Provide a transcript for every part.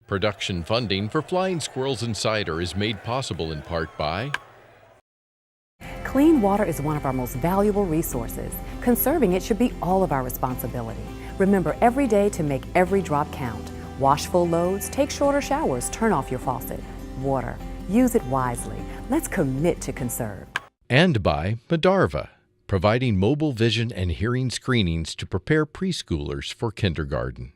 Production funding for Flying Squirrels Insider is made possible in part by Clean water is one of our most valuable resources. Conserving it should be all of our responsibility. Remember every day to make every drop count. Wash full loads, take shorter showers, turn off your faucet. Water, use it wisely. Let's commit to conserve. and by Medarva, providing mobile vision and hearing screenings to prepare preschoolers for kindergarten.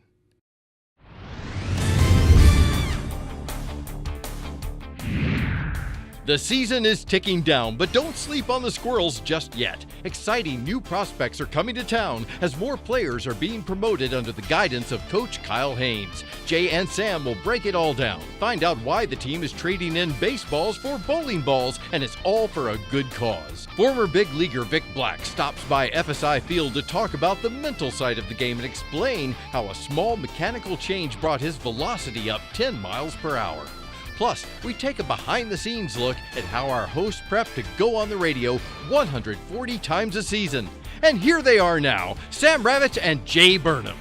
The season is ticking down, but don't sleep on the Squirrels just yet. Exciting new prospects are coming to town as more players are being promoted under the guidance of Coach Kyle Haynes. Jay and Sam will break it all down. Find out why the team is trading in baseballs for bowling balls, and it's all for a good cause. Former big leaguer Vic Black stops by FSI Field to talk about the mental side of the game and explain how a small mechanical change brought his velocity up 10 miles per hour. Plus, we take a behind-the-scenes look at how our hosts prep to go on the radio 140 times a season. And here they are now, Sam Ravitch and Jay Burnham.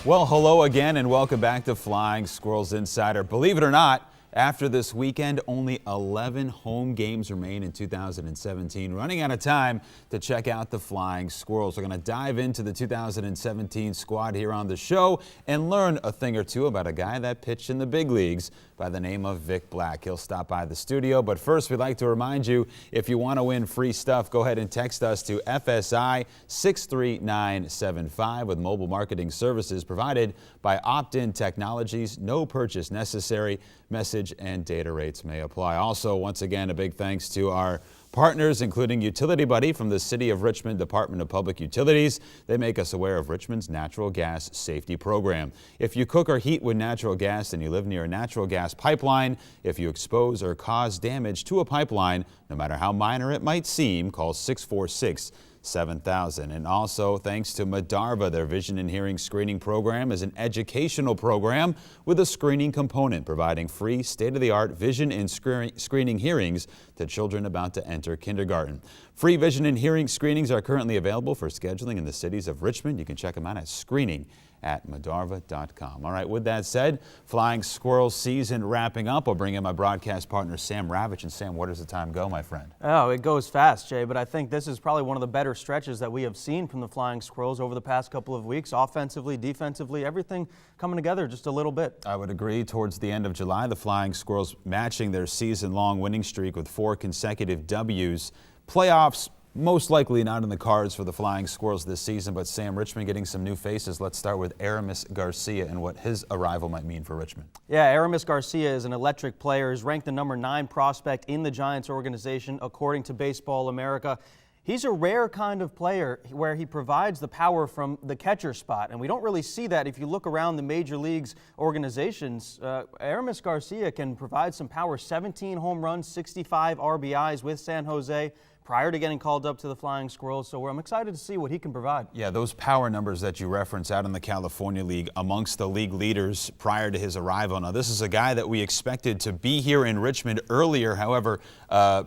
Well, hello again and welcome back to Flying Squirrels Insider. Believe it or not, after this weekend, only 11 home games remain in 2017. Running out of time to check out the Flying Squirrels. We're going to dive into the 2017 squad here on the show and learn a thing or two about a guy that pitched in the big leagues by the name of Vic Black. He'll stop by the studio, but first we'd like to remind you, if you want to win free stuff, go ahead and text us to FSI 63975 with mobile marketing services provided by Opt-in Technologies. No purchase necessary. Message and data rates may apply. Also, once again, a big thanks to our partners, including Utility Buddy from the City of Richmond Department of Public Utilities. They make us aware of Richmond's natural gas safety program. If you cook or heat with natural gas and you live near a natural gas pipeline, if you expose or cause damage to a pipeline, no matter how minor it might seem, call 646-7000. And also thanks to Medarva, their vision and hearing screening program is an educational program with a screening component providing free state-of-the-art vision and screening hearings to children about to enter kindergarten. Free vision and hearing screenings are currently available for scheduling in the cities of Richmond. You can check them out at screening@medarva.com. All right, with that said, Flying Squirrels season wrapping up. I'll bring in my broadcast partner, Sam Ravitch. And Sam, where does the time go, my friend? Oh, it goes fast, Jay, but I think this is probably one of the better stretches that we have seen from the Flying Squirrels over the past couple of weeks. Offensively, defensively, everything coming together just a little bit. I would agree. Towards the end of July, the Flying Squirrels matching their season-long winning streak with 4 consecutive W's. Playoffs most likely not in the cards for the Flying Squirrels this season, but Sam, Richmond getting some new faces. Let's start with Aramis Garcia and what his arrival might mean for Richmond. Yeah, Aramis Garcia is an electric player. He's ranked the number 9 prospect in the Giants organization, according to Baseball America. He's a rare kind of player where he provides the power from the catcher spot, and we don't really see that if you look around the major leagues organizations. Aramis Garcia can provide some power, 17 home runs, 65 RBIs with San Jose prior to getting called up to the Flying Squirrels, so I'm excited to see what he can provide. Yeah, those power numbers that you reference out in the California League amongst the league leaders prior to his arrival. Now, this is a guy that we expected to be here in Richmond earlier. However,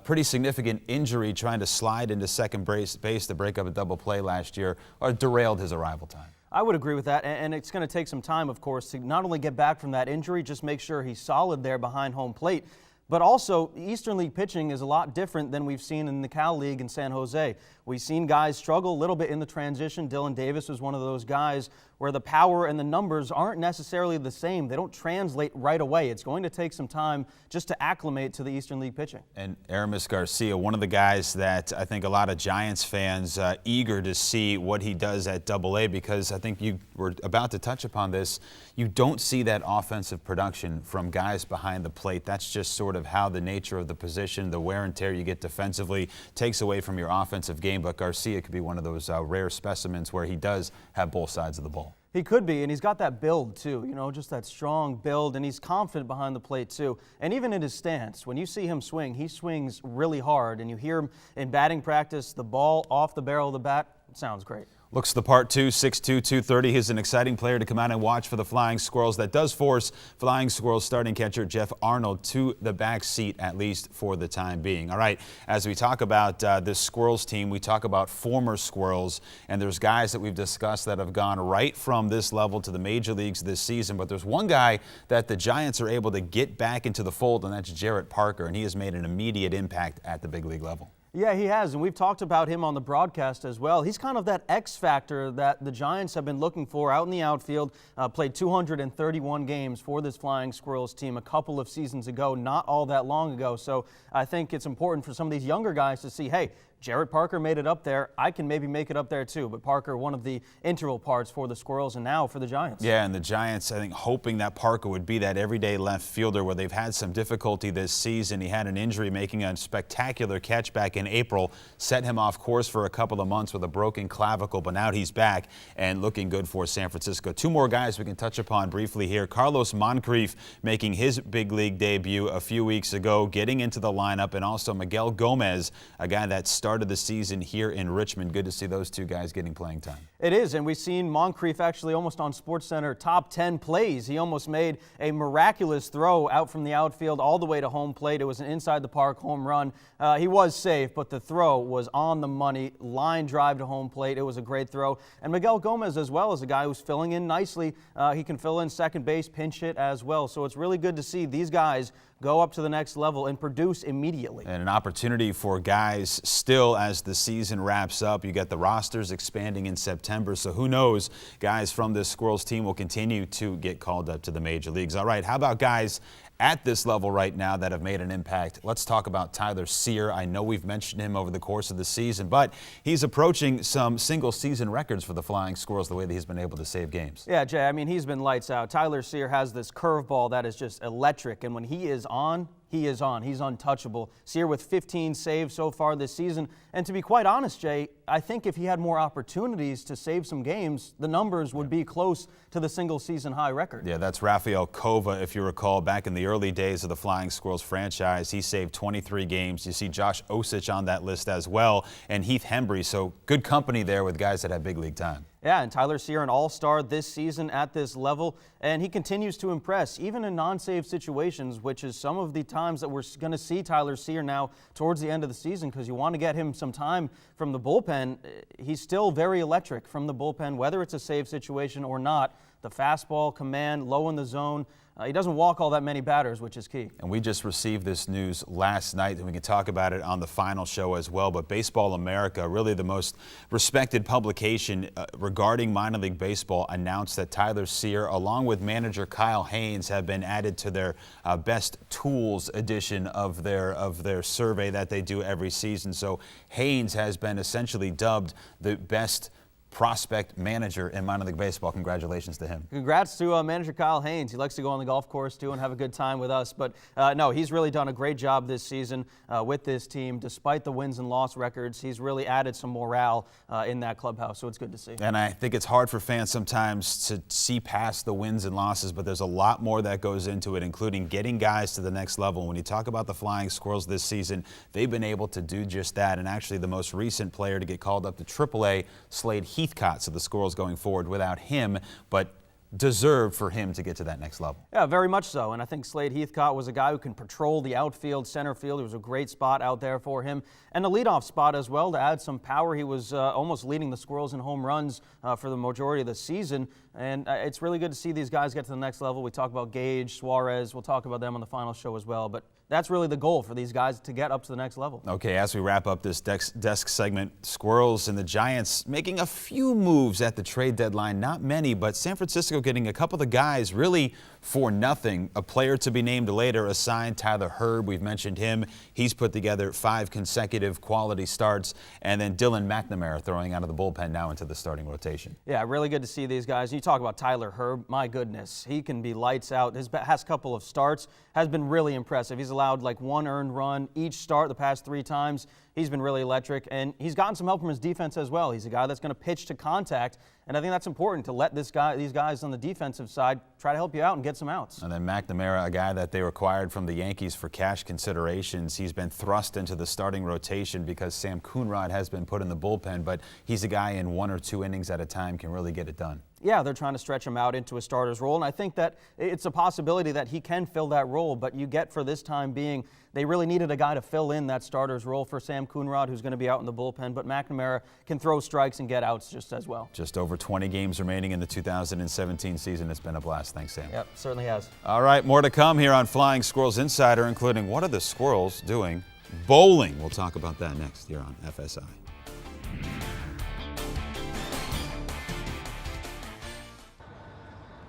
pretty significant injury trying to slide into second base to break up a double play last year derailed his arrival time. I would agree with that, and it's going to take some time, of course, to not only get back from that injury, just make sure he's solid there behind home plate. But also, Eastern League pitching is a lot different than we've seen in the Cal League in San Jose. We've seen guys struggle a little bit in the transition. Dylan Davis was one of those guys where the power and the numbers aren't necessarily the same. They don't translate right away. It's going to take some time just to acclimate to the Eastern League pitching. And Aramis Garcia, one of the guys that I think a lot of Giants fans eager to see what he does at AA, because I think you were about to touch upon this. You don't see that offensive production from guys behind the plate. That's just sort of how the nature of the position, the wear and tear you get defensively takes away from your offensive game. But Garcia could be one of those rare specimens where he does have both sides of the ball. He could be, and he's got that build too, you know, just that strong build, and he's confident behind the plate too. And even in his stance, when you see him swing, he swings really hard, and you hear him in batting practice, the ball off the barrel of the bat. It sounds great. Looks the part too, 6'2", 230. He's an exciting player to come out and watch for the Flying Squirrels. That does force Flying Squirrels starting catcher Jeff Arnold to the back seat, at least for the time being. All right, as we talk about this Squirrels team, we talk about former Squirrels, and there's guys that we've discussed that have gone right from this level to the major leagues this season. But there's one guy that the Giants are able to get back into the fold, and that's Jarrett Parker, and he has made an immediate impact at the big league level. Yeah, he has, and we've talked about him on the broadcast as well. He's kind of that X factor that the Giants have been looking for out in the outfield. Played 231 games for this Flying Squirrels team a couple of seasons ago, not all that long ago. So I think it's important for some of these younger guys to see, hey, Jarrett Parker made it up there. I can maybe make it up there too. But Parker, one of the integral parts for the Squirrels and now for the Giants. Yeah, and the Giants, I think, hoping that Parker would be that everyday left fielder where they've had some difficulty this season. He had an injury making a spectacular catch back in April, set him off course for a couple of months with a broken clavicle, but now he's back and looking good for San Francisco. Two more guys we can touch upon briefly here. Carlos Moncrief making his big league debut a few weeks ago, getting into the lineup, and also Miguel Gomez, a guy that started the season here in Richmond. Good to see those two guys getting playing time. It is, and we've seen Moncrief actually almost on SportsCenter top 10 plays. He almost made a miraculous throw out from the outfield all the way to home plate. It was an inside the park home run. He was safe, but the throw was on the money, line drive to home plate. It was a great throw. And Miguel Gomez as well is a guy who's filling in nicely. He can fill in second base, pinch hit as well. So it's really good to see these guys go up to the next level and produce immediately. And an opportunity for guys still as the season wraps up. You got the rosters expanding in September, so who knows, guys from this Squirrels team will continue to get called up to the major leagues. All right, how about guys at this level right now that have made an impact? Let's talk about Tyler Sear. I know we've mentioned him over the course of the season, but he's approaching some single season records for the Flying Squirrels the way that he's been able to save games. Yeah, Jay, I mean, he's been lights out. Tyler Sear has this curveball that is just electric, and when he is on, he is on. He's untouchable. Sear with 15 saves so far this season. And to be quite honest, Jay, I think if he had more opportunities to save some games, the numbers would be close to the single season high record. Yeah, that's Rafael Cova, if you recall, back in the early days of the Flying Squirrels franchise. He saved 23 games. You see Josh Osich on that list as well, and Heath Hembry. So good company there with guys that have big league time. Yeah, and Tyler Sear, an all-star this season at this level, and he continues to impress, even in non-save situations, which is some of the times that we're going to see Tyler Sear now towards the end of the season, because you want to get him some time from the bullpen. He's still very electric from the bullpen, whether it's a save situation or not. The fastball, command, low in the zone. He doesn't walk all that many batters, which is key. And we just received this news last night, and we can talk about it on the final show as well. But Baseball America, really the most respected publication regarding minor league baseball, announced that Tyler Sear, along with manager Kyle Haynes, have been added to their best tools edition of their survey that they do every season. So Haynes has been essentially dubbed the best prospect manager in minor league baseball. Congratulations to him. Congrats to manager Kyle Haynes. He likes to go on the golf course too and have a good time with us. But no, he's really done a great job this season with this team. Despite the wins and loss records, he's really added some morale in that clubhouse. So it's good to see. And I think it's hard for fans sometimes to see past the wins and losses, but there's a lot more that goes into it, including getting guys to the next level. When you talk about the Flying Squirrels this season, they've been able to do just that. And actually the most recent player to get called up to AAA, Slade Heathcott. So the Squirrels going forward without him, but deserved for him to get to that next level. Yeah, very much so. And I think Slade Heathcott was a guy who can patrol the outfield, center field. It was a great spot out there for him. And a leadoff spot as well to add some power. He was almost leading the Squirrels in home runs for the majority of the season. And it's really good to see these guys get to the next level. We talk about Gage, Suarez. We'll talk about them on the final show as well. But that's really the goal for these guys to get up to the next level. Okay, as we wrap up this desk segment, Squirrels and the Giants making a few moves at the trade deadline. Not many, but San Francisco getting a couple of guys really for nothing. A player to be named later assigned, Tyler Herb. We've mentioned him. He's put together 5 consecutive quality starts. And then Dylan McNamara throwing out of the bullpen now into the starting rotation. Yeah, really good to see these guys. You talk about Tyler Herb. My goodness, he can be lights out. His past couple of starts has been really impressive. He's allowed like 1 earned run each start the past 3 times. He's been really electric, and he's gotten some help from his defense as well. He's a guy that's going to pitch to contact, And I think that's important to let these guys on the defensive side try to help you out and get some outs. And then McNamara, a guy that they acquired from the Yankees for cash considerations, he's been thrust into the starting rotation because Sam Coonrod has been put in the bullpen, but he's a guy in 1 or 2 innings at a time can really get it done. Yeah, they're trying to stretch him out into a starter's role, and I think that it's a possibility that he can fill that role, but you get for this time being, they really needed a guy to fill in that starter's role for Sam Coonrod, who's going to be out in the bullpen, but McNamara can throw strikes and get outs just as well. Just over 20 games remaining in the 2017 season. It's been a blast. Thanks, Sam. Yep, certainly has. All right, more to come here on Flying Squirrels Insider, including what are the Squirrels doing bowling? We'll talk about that next here on FSI.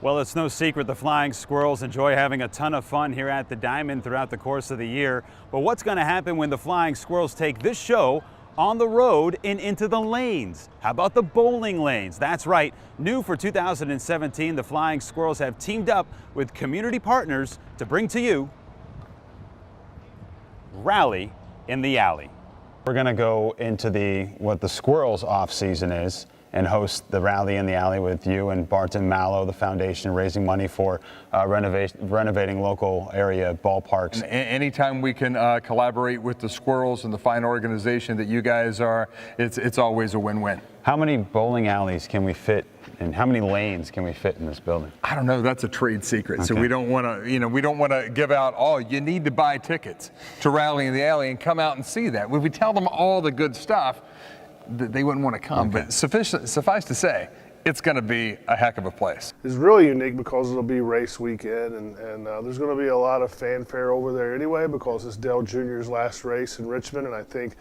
Well, it's no secret the Flying Squirrels enjoy having a ton of fun here at the Diamond throughout the course of the year. But what's going to happen when the Flying Squirrels take this show on the road and into the lanes? How about the bowling lanes? That's right. New for 2017, the Flying Squirrels have teamed up with community partners to bring to you Rally in the Alley. We're going to go into what the Squirrels off season is and host the Rally in the Alley with you and Barton Mallow, the foundation, raising money for renovating local area ballparks. And anytime we can collaborate with the Squirrels and the fine organization that you guys are, it's always a win-win. How many bowling alleys can we fit, and how many lanes can we fit in this building? I don't know. That's a trade secret. Okay. So we don't want to, we don't want to give out. Oh, you need to buy tickets to Rally in the Alley and come out and see that. If we tell them all the good stuff, they wouldn't want to come. Okay. But suffice to say, it's going to be a heck of a place. It's really unique because it'll be race weekend, and there's going to be a lot of fanfare over there anyway because it's Dale Jr.'s last race in Richmond, and I think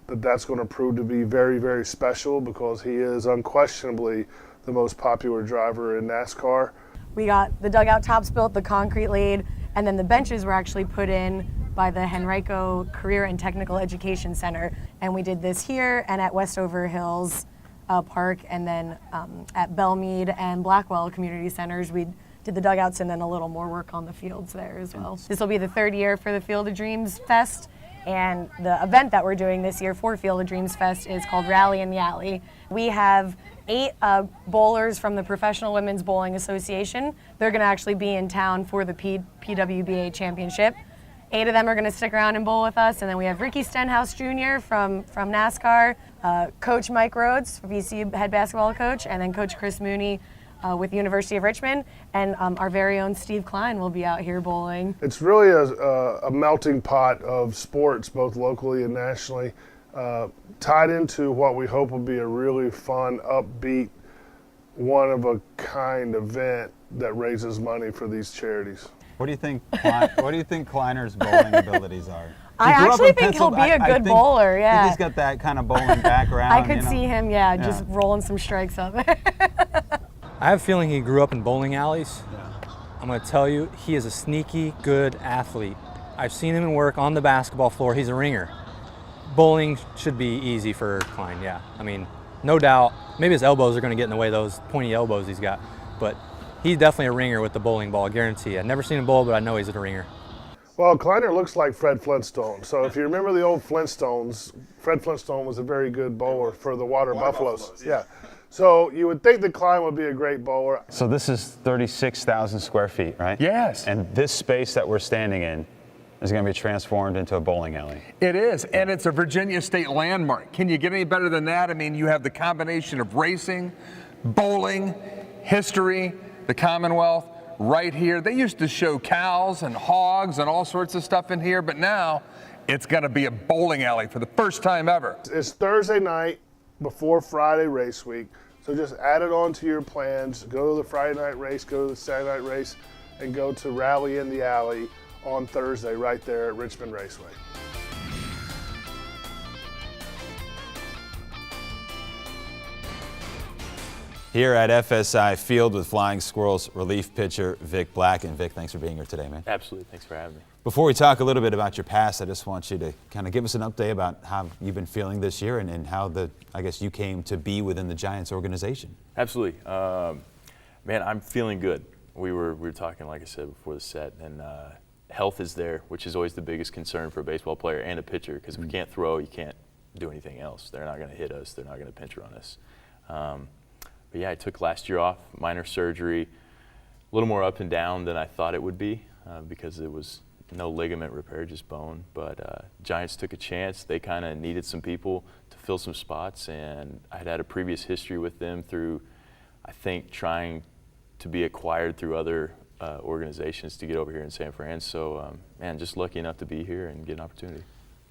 that's going to prove to be very, very special because he is unquestionably the most popular driver in NASCAR. We got the dugout tops built, the concrete laid, and then the benches were actually put in by the Henrico Career and Technical Education Center. And we did this here and at Westover Hills Park, and then at Belmead and Blackwell Community Centers, we did the dugouts and then a little more work on the fields there as well. This will be the 3rd year for the Field of Dreams Fest, and the event that we're doing this year for Field of Dreams Fest is called Rally in the Alley. We have 8 bowlers from the Professional Women's Bowling Association. They're going to actually be in town for the PWBA Championship. 8 of them are going to stick around and bowl with us, and then we have Ricky Stenhouse Jr. from NASCAR, Coach Mike Rhodes, VC head basketball coach, and then Coach Chris Mooney with the University of Richmond, and our very own Steve Klein will be out here bowling. It's really a melting pot of sports, both locally and nationally, tied into what we hope will be a really fun, upbeat, one-of-a-kind event that raises money for these charities. What do you think? What do you think Kleiner's bowling abilities are? I actually think he'll be a good bowler. Yeah, he's got that kind of bowling background. I could see him, just rolling some strikes up. I have a feeling he grew up in bowling alleys. Yeah. I'm going to tell you, he is a sneaky good athlete. I've seen him work on the basketball floor. He's a ringer. Bowling should be easy for Klein. Yeah, I mean, no doubt. Maybe his elbows are going to get in the way of those pointy elbows he's got, but he's definitely a ringer with the bowling ball, I guarantee. I've never seen him bowl, but I know he's a ringer. Well, Kleiner looks like Fred Flintstone. So if you remember the old Flintstones, Fred Flintstone was a very good bowler for the Water Buffaloes. Yeah. So you would think that Klein would be a great bowler. So this is 36,000 square feet, right? Yes. And this space that we're standing in is going to be transformed into a bowling alley. It is, and it's a Virginia State landmark. Can you get any better than that? I mean, you have the combination of racing, bowling, history, the Commonwealth, right here. They used to show cows and hogs and all sorts of stuff in here, but now it's going to be a bowling alley for the first time ever. It's Thursday night before Friday race week, so just add it on to your plans. Go to the Friday night race, go to the Saturday night race, and go to Rally in the Alley on Thursday right there at Richmond Raceway. Here at FSI Field with Flying Squirrels relief pitcher Vic Black. And Vic, thanks for being here today, man. Absolutely. Thanks for having me. Before we talk a little bit about your past, I just want you to kind of give us an update about how you've been feeling this year and how I guess you came to be within the Giants organization. Absolutely. Man, I'm feeling good. We were talking, like I said, before the set, and health is there, which is always the biggest concern for a baseball player and a pitcher, because if we can't throw, you can't do anything else. They're not going to hit us. They're not going to pinch run us. But yeah, I took last year off, minor surgery, a little more up and down than I thought it would be because it was no ligament repair, just bone. But Giants took a chance. They kind of needed some people to fill some spots, and I had a previous history with them through, I think, trying to be acquired through other organizations to get over here in San Fran. So, man, just lucky enough to be here and get an opportunity.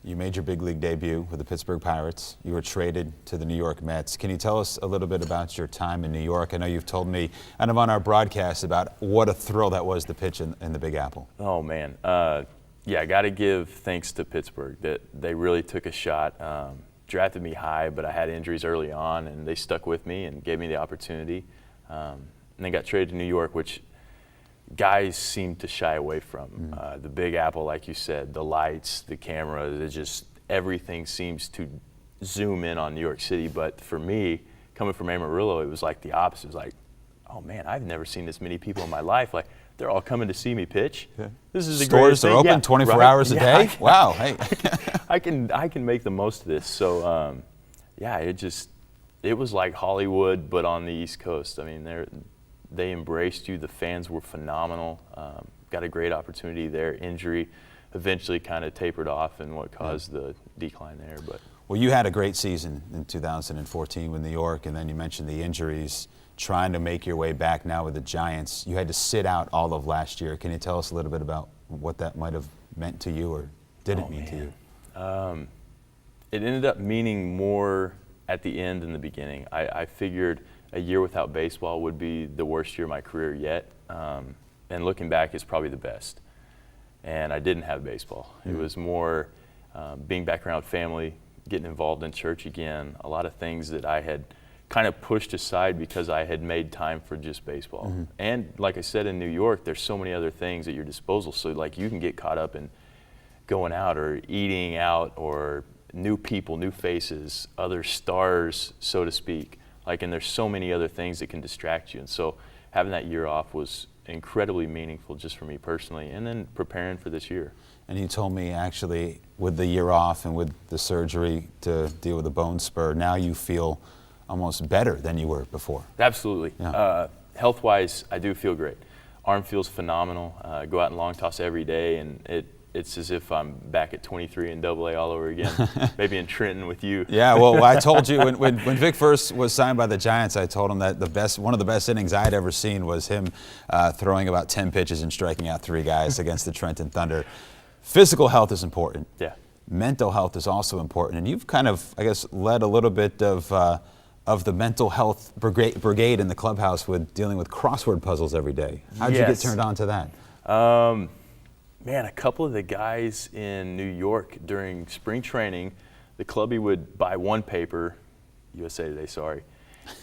You made your big league debut with the Pittsburgh Pirates. You were traded to the New York Mets. Can you tell us a little bit about your time in New York? I know you've told me kind of on our broadcast about what a thrill that was to pitch in the Big Apple. Oh, man. Yeah, I got to give thanks to Pittsburgh that they really took a shot. Drafted me high, but I had injuries early on, and they stuck with me and gave me the opportunity. And then got traded to New York, which guys seem to shy away from. The Big Apple, like you said, the lights, the camera, just everything seems to zoom in on New York City. But for me, coming from Amarillo, it was like the opposite. It was like, oh man, I've never seen this many people in my life. Like, they're all coming to see me pitch. Yeah. This is the Stores are open 24 hours a day. Wow, hey. I can make the most of this. So yeah, it was like Hollywood, but on the East Coast. I mean, they embraced you. The fans were phenomenal. Got a great opportunity there. Injury eventually kind of tapered off, and what caused the decline there. But well, you had a great season in 2014 with New York, and then you mentioned the injuries. Trying to make your way back now with the Giants. You had to sit out all of last year. Can you tell us a little bit about what that might have meant to you, or did it mean to you? It ended up meaning more at the end than the beginning. I figured a year without baseball would be the worst year of my career yet. And looking back, it's probably the best. And I didn't have baseball. It was more being back around family, getting involved in church again, a lot of things that I had kind of pushed aside because I had made time for just baseball. And like I said, in New York, there's so many other things at your disposal. So like you can get caught up in going out or eating out or new people, new faces, other stars, so to speak. Like, and there's so many other things that can distract you. And so having that year off was incredibly meaningful just for me personally, and then preparing for this year. And you told me actually with the year off and with the surgery to deal with the bone spur, now you feel almost better than you were before. Absolutely. Yeah. Health-wise, I do feel great. Arm feels phenomenal. Go out and long toss every day, and it's as if I'm back at 23 in AA all over again, maybe in Trenton with you. Yeah, well, I told you when Vic first was signed by the Giants, I told him that one of the best innings I had ever seen was him throwing about 10 pitches and striking out 3 guys against the Trenton Thunder. Physical health is important. Yeah. Mental health is also important, and you've kind of, I guess, led a little bit of the mental health brigade in the clubhouse with dealing with crossword puzzles every day. How did you get turned on to that? Man, a couple of the guys in New York during spring training, the clubby would buy one paper, USA Today, sorry,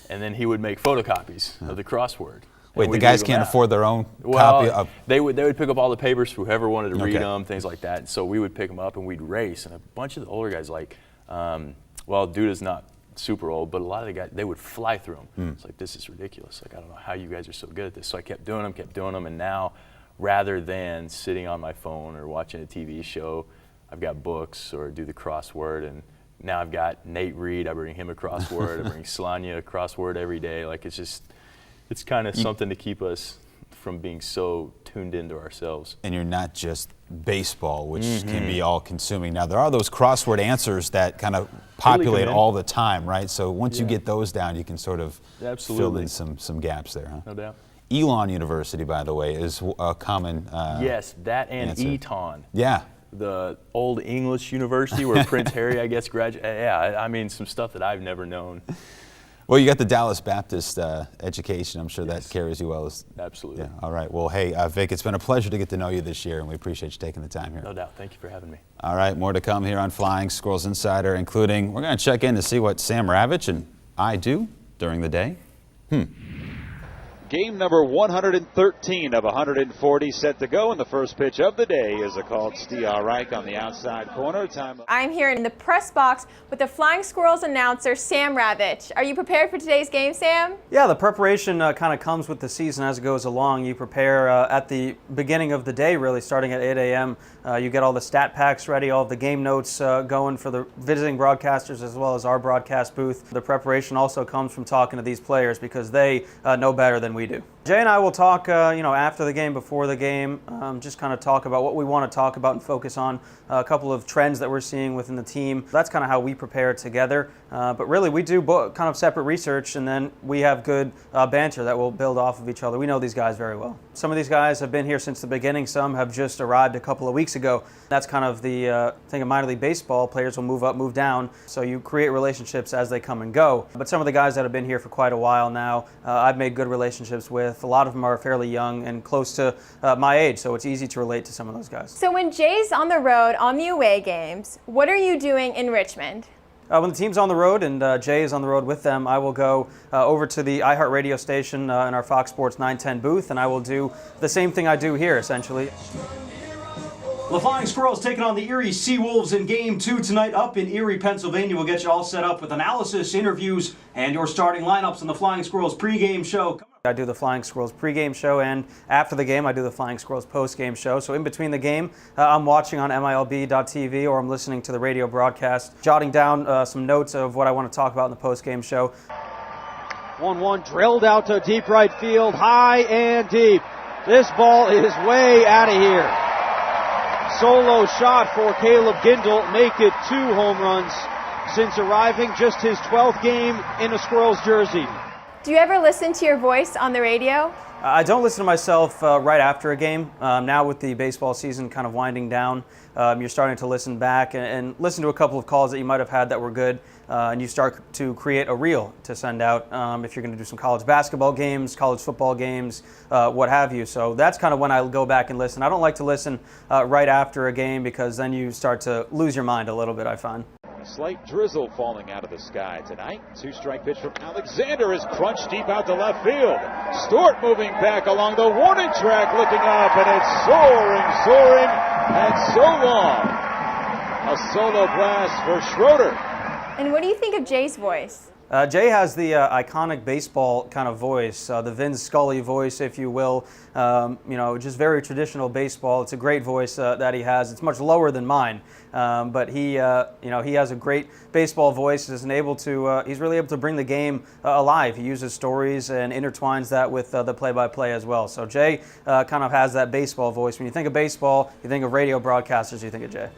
and then he would make photocopies of the crossword. Wait, the guys can't afford their own copy of? They would pick up all the papers for whoever wanted to read them, things like that. And so we would pick them up and we'd race. And a bunch of the older guys, like, well, dude is not super old, but a lot of the guys, they would fly through them. It's like, this is ridiculous. Like, I don't know how you guys are so good at this. So I kept doing them, and now rather than sitting on my phone or watching a TV show, I've got books or do the crossword, and now I've got Nate Reed, I bring him a crossword, I bring Slanya a crossword every day. Like, it's kind of something to keep us from being so tuned into ourselves. And you're not just baseball, which can be all-consuming. Now, there are those crossword answers that kind of populate all the time, right? So once you get those down, you can sort of fill in some gaps there, huh? No doubt. Elon University, by the way, is a common yes, that and answer. Eton. Yeah. The old English university where Prince Harry, I guess, graduated. Yeah, I mean, some stuff that I've never known. Well, you got the Dallas Baptist education. I'm sure that carries you well. Absolutely. Yeah. All right. Well, hey, Vic, it's been a pleasure to get to know you this year, and we appreciate you taking the time here. No doubt. Thank you for having me. All right. More to come here on Flying Squirrels Insider, including we're going to check in to see what Sam Ravitch and I do during the day. Game number 113 of 140 set to go, and the first pitch of the day is a called Reich on the outside corner. Time. I'm here in the press box with the Flying Squirrels announcer, Sam Ravitch. Are you prepared for today's game, Sam? Yeah, the preparation kind of comes with the season as it goes along. You prepare at the beginning of the day, really, starting at 8 a.m. You get all the stat packs ready, all of the game notes going for the visiting broadcasters as well as our broadcast booth. The preparation also comes from talking to these players because they know better than we do. Jay and I will talk, after the game, before the game, just kind of talk about what we want to talk about and focus on, a couple of trends that we're seeing within the team. That's kind of how we prepare together. But really, we do kind of separate research, and then we have good banter that will build off of each other. We know these guys very well. Some of these guys have been here since the beginning. Some have just arrived a couple of weeks ago. That's kind of the thing of minor league baseball. Players will move up, move down, so you create relationships as they come and go. But some of the guys that have been here for quite a while now, I've made good relationships with. A lot of them are fairly young and close to my age, so it's easy to relate to some of those guys. So when Jay's on the road on the away games, what are you doing in Richmond? When the team's on the road and Jay is on the road with them, I will go over to the iHeart radio station in our Fox Sports 910 booth, and I will do the same thing I do here, essentially. The Flying Squirrels taking on the Erie Seawolves in Game 2 tonight up in Erie, Pennsylvania. We'll get you all set up with analysis, interviews, and your starting lineups on the Flying Squirrels pregame show. I do the Flying Squirrels pregame show, and after the game, I do the Flying Squirrels postgame show. So in between the game, I'm watching on MILB.TV or I'm listening to the radio broadcast, jotting down some notes of what I want to talk about in the postgame show. 1-1 drilled out to deep right field, high and deep. This ball is way out of here. Solo shot for Caleb Gindel, make it 2 home runs since arriving, just his 12th game in a Squirrels jersey. Do you ever listen to your voice on the radio? I don't listen to myself right after a game. Now with the baseball season kind of winding down, you're starting to listen back and listen to a couple of calls that you might have had that were good, and you start to create a reel to send out if you're going to do some college basketball games, college football games, what have you. So that's kind of when I go back and listen. I don't like to listen right after a game because then you start to lose your mind a little bit, I find. Slight drizzle falling out of the sky tonight. 2-strike pitch from Alexander is crunched deep out to left field. Stewart moving back along the warning track, looking up, and it's soaring, and so long. A solo blast for Schroeder. And what do you think of Jay's voice? Jay has the iconic baseball kind of voice, the Vin Scully voice, if you will. Just very traditional baseball. It's a great voice that he has. It's much lower than mine, but he has a great baseball voice. He's really able to bring the game alive. He uses stories and intertwines that with the play-by-play as well. So Jay kind of has that baseball voice. When you think of baseball, you think of radio broadcasters, you think of Jay.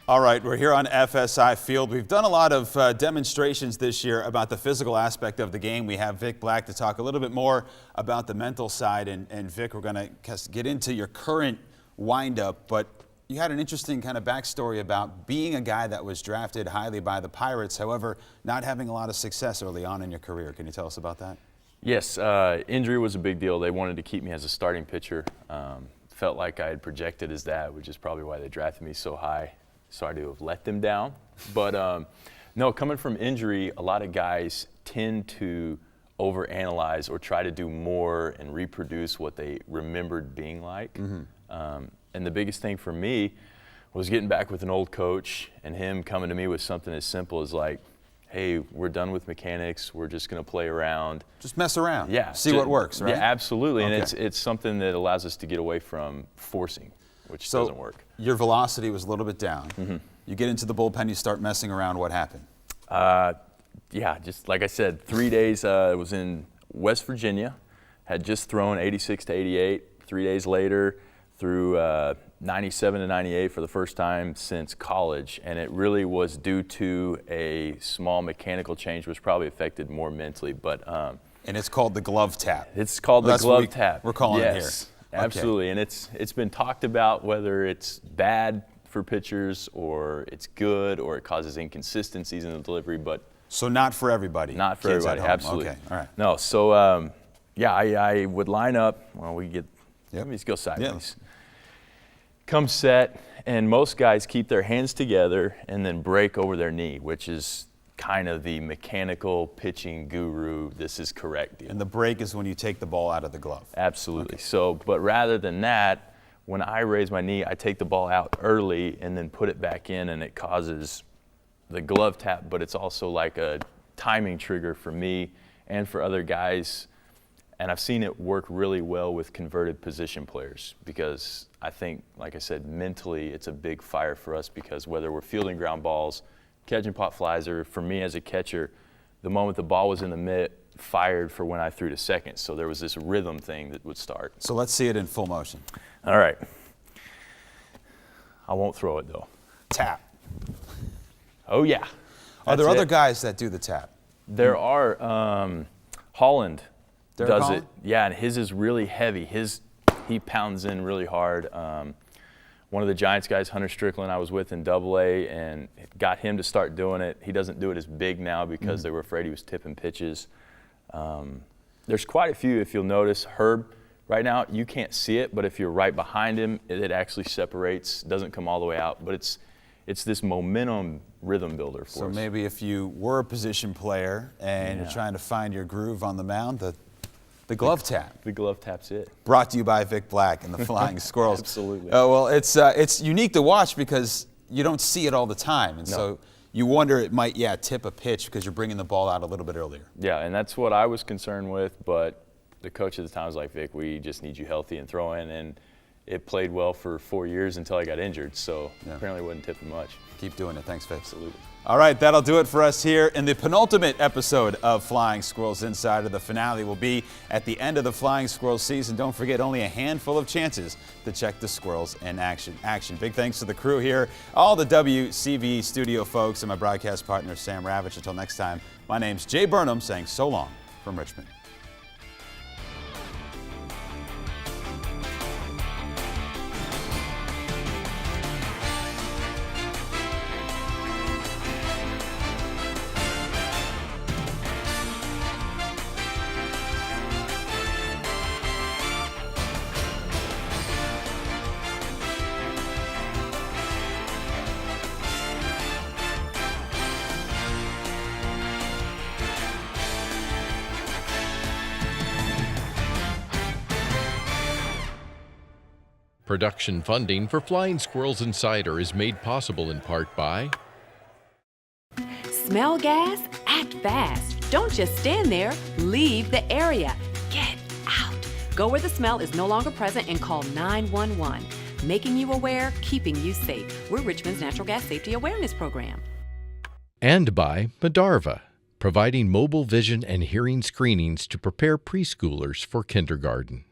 All right, we're here on FSI Field. We've done a lot of demonstrations this year about the physical aspect of the game. We have Vic Black to talk a little bit more about the mental side. And Vic, we're going to get into your current windup, but you had an interesting kind of backstory about being a guy that was drafted highly by the Pirates, however, not having a lot of success early on in your career. Can you tell us about that? Yes, injury was a big deal. They wanted to keep me as a starting pitcher. Felt like I had projected as that, which is probably why they drafted me so high. Sorry to have let them down. But no, coming from injury, a lot of guys tend to overanalyze or try to do more and reproduce what they remembered being like. Mm-hmm. And the biggest thing for me was getting back with an old coach and him coming to me with something as simple as like, hey, we're done with mechanics. We're just going to play around. Just mess around. Yeah. See what works, right? Yeah, absolutely. Okay. And it's something that allows us to get away from forcing, which doesn't work. Your velocity was a little bit down. Mm-hmm. You get into the bullpen, you start messing around. What happened? Yeah, just like I said, 3 days. I was in West Virginia, had just thrown 86 to 88. 3 days later, threw 97 to 98 for the first time since college, and it really was due to a small mechanical change, which probably affected more mentally. But and it's called the glove tap. It's called the glove tap. We're calling it here. Absolutely, and it's been talked about whether it's bad for pitchers or it's good or it causes inconsistencies in the delivery, but so not for everybody. Not for Kids everybody, at home. absolutely. Okay, all right. No, so yeah, I would line up. Well, let me just go sideways. Come set, and most guys keep their hands together and then break over their knee, which is kind of the mechanical pitching guru. This is correct deal. And the break is when you take the ball out of the glove. Absolutely. Okay. So, but rather than that, when I raise my knee, I take the ball out early and then put it back in, and it causes the glove tap, but it's also like a timing trigger for me and for other guys. And I've seen it work really well with converted position players because I think, like I said, mentally it's a big fire for us because whether we're fielding ground balls, catching pop flies, or for me as a catcher, the moment the ball was in the mitt, fired for when I threw to second. So there was this rhythm thing that would start. So let's see it in full motion. All right. I won't throw it though. Tap. Oh yeah. Are there That's other it. guys that do the tap? There are. Holland Derek does Holland? it. Yeah, and his is really heavy. He pounds in really hard. One of the Giants guys, Hunter Strickland, I was with in AA and got him to start doing it. He doesn't do it as big now because they were afraid he was tipping pitches. There's quite a few, if you'll notice. Herb, right now, you can't see it, but if you're right behind him, it actually separates, doesn't come all the way out. But it's this momentum rhythm builder for us. So maybe if you were a position player and you're trying to find your groove on the mound, the glove tap. The glove tap's it. Brought to you by Vic Black and the Flying Squirrels. Absolutely. Well, it's unique to watch because you don't see it all the time. And so you wonder it might, tip a pitch because you're bringing the ball out a little bit earlier. Yeah, and that's what I was concerned with, but the coach at the time was like, Vic, we just need you healthy and throwing. And it played well for 4 years until I got injured, so apparently wasn't tipping much. Keep doing it. Thanks, Vic. Absolutely. All right, that'll do it for us here in the penultimate episode of Flying Squirrels Insider. The finale will be at the end of the Flying Squirrels season. Don't forget, only a handful of chances to check the Squirrels in action. Big thanks to the crew here, all the WCV studio folks, and my broadcast partner, Sam Ravitch. Until next time, my name's Jay Burnham saying so long from Richmond. Production funding for Flying Squirrels Insider is made possible in part by Smell gas? Act fast. Don't just stand there. Leave the area. Get out. Go where the smell is no longer present and call 911. Making you aware, keeping you safe. We're Richmond's Natural Gas Safety Awareness Program. and by Medarva, providing mobile vision and hearing screenings to prepare preschoolers for kindergarten.